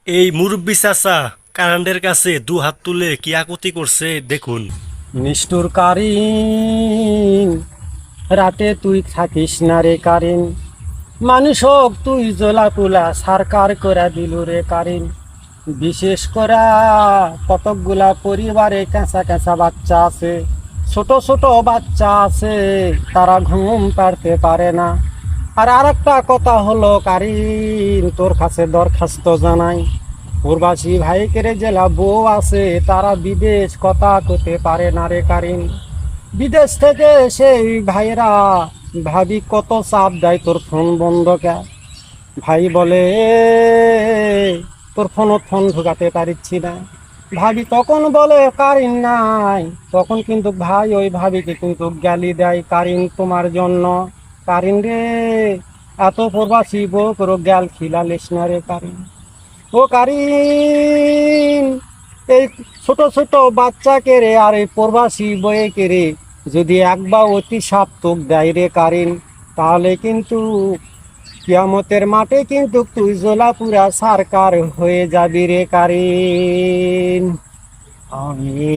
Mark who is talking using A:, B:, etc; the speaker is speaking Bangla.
A: এই মুরব্বি চাচা কারেন্টের কাছে দু হাত তুলে কি আকুতি করছে দেখুন।
B: নিষ্ঠুর কারিন, রাতে তুই থাকিস না রে কারিন। মানুষ হোক তুই জোলা তুলা সরকার করে দিল রে কারিন। বিশেষ করে কতকগুলা পরিবারে কাঁচা কাঁচা বাচ্চা আছে, ছোট ছোট বাচ্চা আছে, তারা ঘুম পাড়তে পারে না। আর আরেকটা কথা হলো কারিন, তোর কাছে দরখাস্ত জানাই, প্রবাসী ভাইকেরে জেলা বউ আছে, তারা বিদেশ কথা করতে পারে না রে কারিন। বিদেশ থেকে সেই ভাইরা ভাবি কত চাপ দেয়, তোর ফোন বন্ধ কে? ভাই বলে তোর ফোন ঢুকাতে পারছি না। ভাবি তখন বলে কারিন নাই, তখন কিন্তু ভাই ওই ভাবিকে কিন্তু গালি দেয়, কারিন তোমার জন্য। কারিন রে, এত প্রবাসী বউ তোর গ্যাল খিলালিস না রে কারিন। ও কারিন, এই ছোট ছোট বাচ্চাকে রে আর এই প্রবাসী বইকে রে যদি একবার অতি সাপ্তক দেয় রে কারিন, তাহলে কিন্তু কিয়ামতের মাঠে কিন্তু তুই জোলাপুরা সরকার হয়ে যাবি রে কারিন। আমি